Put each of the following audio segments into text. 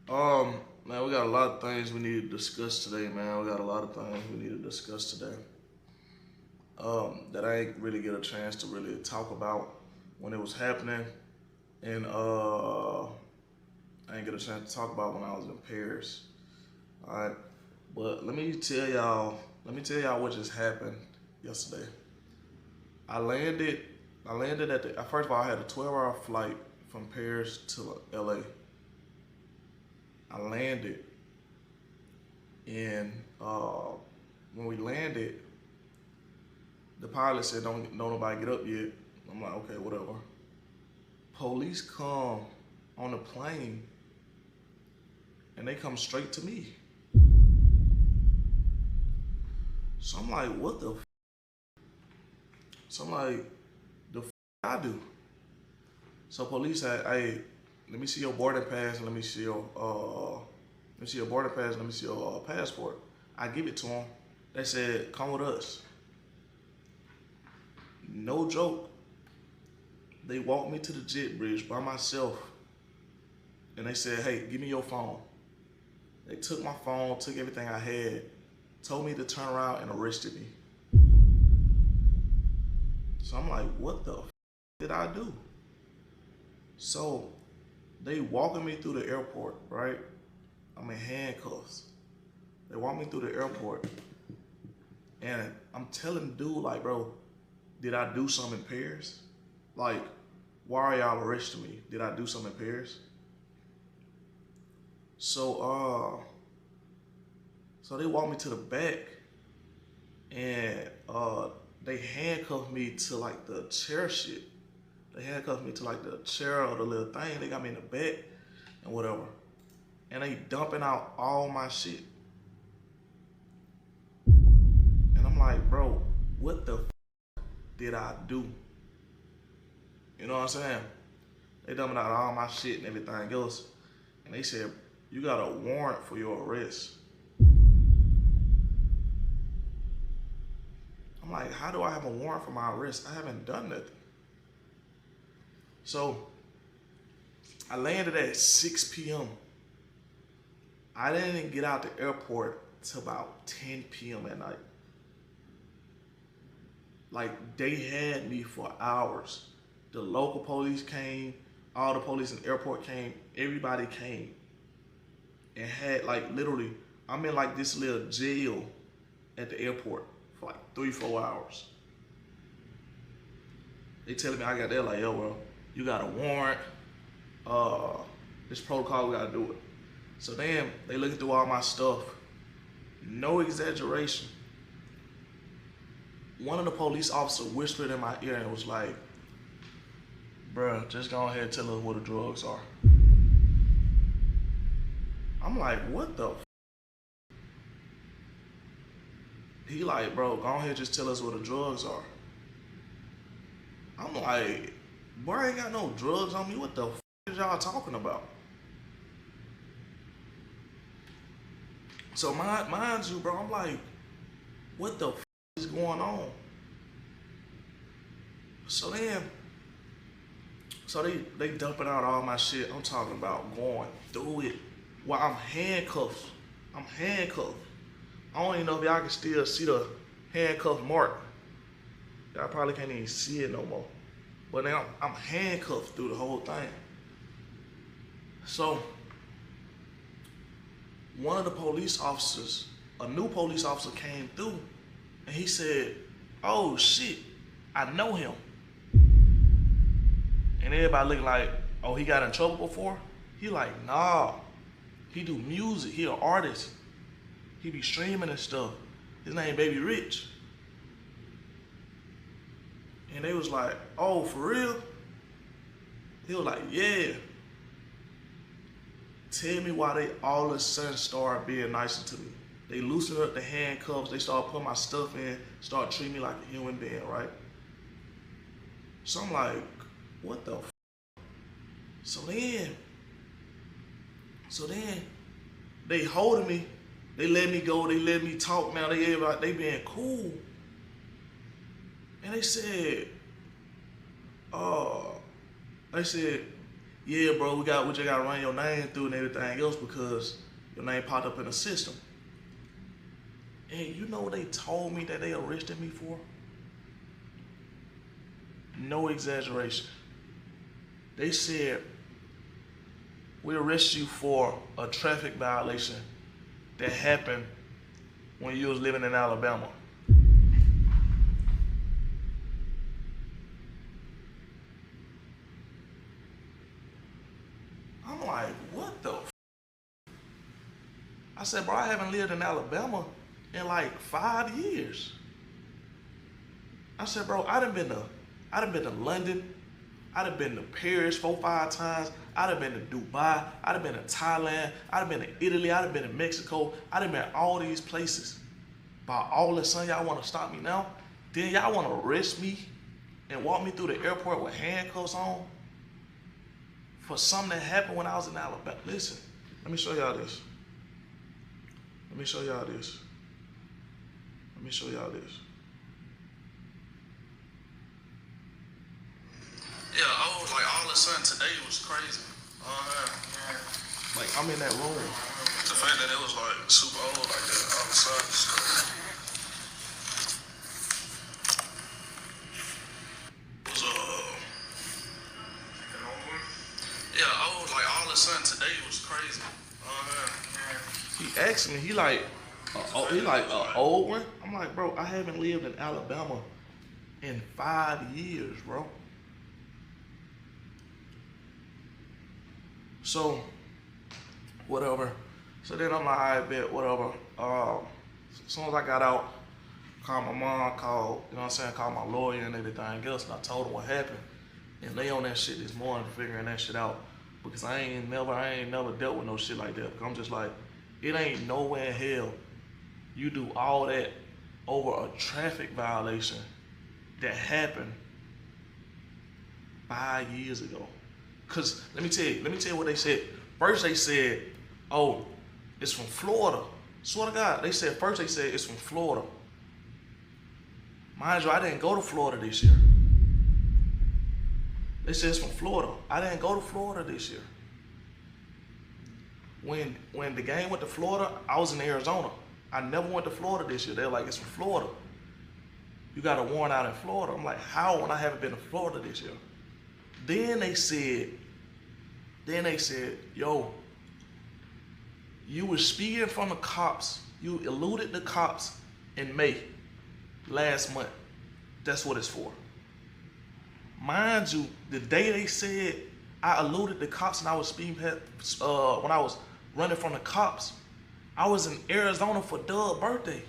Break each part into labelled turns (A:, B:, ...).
A: Man, we got a lot of things we need to discuss today, man. We got a lot of things we need to discuss today. That I ain't really get a chance to really talk about when it was happening, and I ain't get a chance to talk about when I was in Paris. All right, but let me tell y'all. Let me tell y'all what just happened yesterday. I landed. I landed at the. First of all, I had a 12-hour flight from Paris to LA. I landed, and when we landed, the pilot said, "Don't nobody get up yet." I'm like, "Okay, whatever." Police come on the plane, and they come straight to me. So I'm like, "What the?" So I'm like, "The I do?" So police said, "Hey, let me see your boarding pass and let me see your boarding pass and let me see your passport." I give it to them. They said, "Come with us." No joke. They walked me to the jet bridge by myself, and they said, "Hey, give me your phone." They took my phone, took everything I had, told me to turn around and arrested me. So I'm like, what the did I do? So they walking me through the airport, right? I'm in handcuffs. They walk me through the airport, and I'm telling the dude, like, bro, did I do something in Paris? Like, why are y'all arresting me? Did I do something in Paris? So they walked me to the back, and they handcuffed me to like the chair shit. They handcuffed me to like the chair or the little thing. They got me in the back and whatever. And they dumping out all my shit. And I'm like, bro, what the did I do? You know what I'm saying? They dumping out all my shit and everything else. And they said, you got a warrant for your arrest. I'm like, how do I have a warrant for my arrest? I haven't done nothing. So I landed at 6 p.m. I didn't get out the airport till about 10 p.m. at night. Like, they had me for hours. The local police came, all the police in the airport came, everybody came. And had, like, literally, I'm in like this little jail at the airport for like 3-4 hours. They telling me I got there like, yo, bro, you got a warrant. This protocol, we gotta do it. So then they looking through all my stuff. No exaggeration. One of the police officers whispered in my ear and was like, bruh, just go ahead and tell us what the drugs are. I'm like, what the He like, bro, go ahead and just tell us what the drugs are. I'm like, boy, I ain't got no drugs on me. What the is y'all talking about? So mind you, bro, I'm like, what the is going on? So then, they dumping out all my shit. I'm talking about going through it while I'm handcuffed. I'm handcuffed. I don't even know if y'all can still see the handcuff mark. Y'all probably can't even see it no more. But now I'm handcuffed through the whole thing. So one of the police officers, a new police officer came through, and he said, oh shit, I know him. And everybody looking like, oh, he got in trouble before? He like, nah, he do music, he an artist. He be streaming and stuff. His name BookBabyRich. And they was like, oh, for real? He was like, yeah. Tell me why they all of a sudden started being nicer to me. They loosened up the handcuffs. They started putting my stuff in, started treating me like a human being, right? So I'm like, what the f? So then, they holding me. They let me go. They let me talk, man. They being cool. And they said, yeah, bro, we just gotta run your name through and everything else because your name popped up in the system. And you know what they told me that they arrested me for? No exaggeration. They said, we arrest you for a traffic violation that happened when you was living in Alabama. I'm like, what the f? I said, bro, I haven't lived in Alabama in like 5 years. I said, bro, I done been to London. I done been to Paris 4 or 5 times. I done been to Dubai. I done been to Thailand. I done been to Italy. I done been to Mexico. I done been to all these places. By all of a sudden, y'all want to stop me now? Then y'all want to arrest me and walk me through the airport with handcuffs on for something that happened when I was in Alabama. Listen, let me show y'all this. Let me show y'all this. Let me show y'all this. Yeah, I was like, all of a sudden today was crazy. Like, I'm in that room. The fact that it was like super old like that, all of a sudden, it's crazy. It was, yeah, I was like, all of a sudden today was crazy. He asked me, he like an old one? I'm like, bro, I haven't lived in Alabama in 5 years, bro. So, whatever. So then I'm like, I bet, whatever. As soon as I got out, called my mom, called my lawyer and everything else, and I told them what happened. And they on that shit this morning, figuring that shit out. Because I ain't never dealt with no shit like that. Because I'm just like, it ain't nowhere in hell you do all that over a traffic violation that happened 5 years ago. Cause let me tell you what they said. First they said, oh, it's from Florida. Swear to God, they said it's from Florida. Mind you, I didn't go to Florida this year. They said it's from Florida. I didn't go to Florida this year. When the game went to Florida, I was in Arizona. I never went to Florida this year. They're like, it's from Florida. You got a warrant out in Florida. I'm like, how when I haven't been to Florida this year? Then they said, yo, you were speeding from the cops. You eluded the cops in May last month. That's what it's for. Mind you, the day they said I eluded the cops and I was speeding when I was running from the cops, I was in Arizona for Doug's birthday.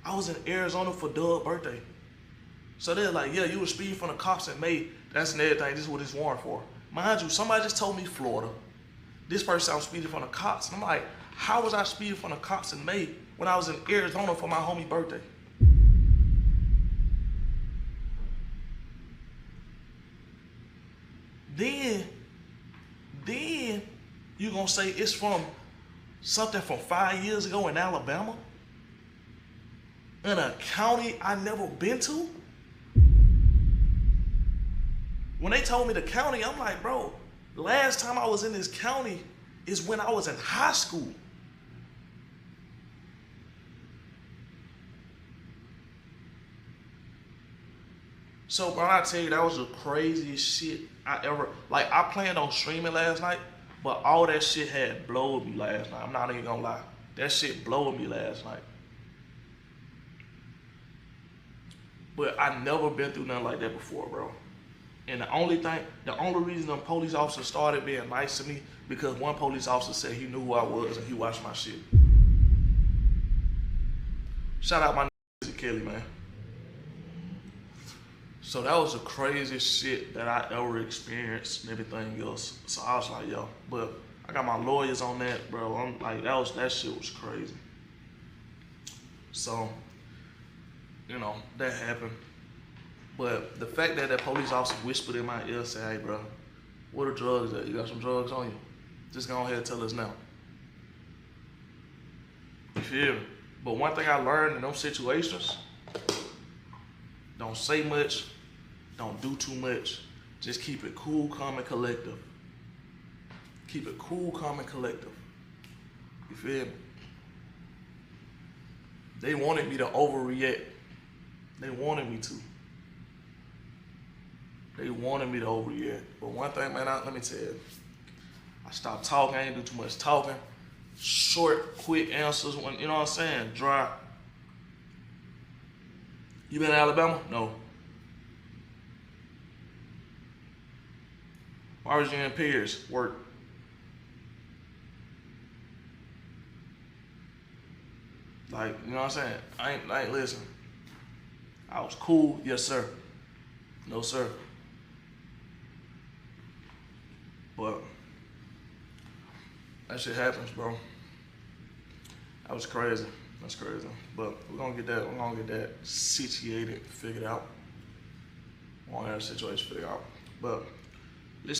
A: I was in Arizona for Doug's birthday. So they're like, yeah, you were speeding from the cops in May. That's and everything. This is what it's warrant for. Mind you, somebody just told me Florida. This person, I was speeding from the cops. And I'm like, how was I speeding from the cops in May when I was in Arizona for my homie's birthday? Then you gonna say it's from something from 5 years ago in Alabama? In a county I never been to? When they told me the county, I'm like, bro, last time I was in this county is when I was in high school. So, bro, I tell you, that was the craziest shit I ever, like, I planned on streaming last night, but all that shit had blowed me last night. I'm not even gonna lie. That shit blowed me last night. But I never been through nothing like that before, bro. And the only reason them police officers started being nice to me, because one police officer said he knew who I was and he watched my shit. Shout out my nigga Kelly, man. So that was the craziest shit that I ever experienced and everything else. So I was like, yo, but I got my lawyers on that, bro. I'm like, that shit was crazy. So, you know, that happened. But the fact that police officer whispered in my ear, said, hey, bro, what are drugs at? You got some drugs on you? Just go ahead and tell us now. You feel me? But one thing I learned in those situations, don't say much, Don't do too much. Just keep it cool, calm, and collective. Keep it cool, calm, and collective. You feel me? They wanted me to overreact. They wanted me to. They wanted me to overreact. But one thing, man, let me tell you. I stopped talking. I ain't do too much talking. Short, quick answers. When you know what I'm saying? Dry. You been to Alabama? No. Why was you in Pierce? Work. Like, you know what I'm saying? I ain't listen. I was cool, yes sir. No sir. But that shit happens, bro. That was crazy. That's crazy. But we're gonna get that situated, figured out. We're gonna have a situation figured out. But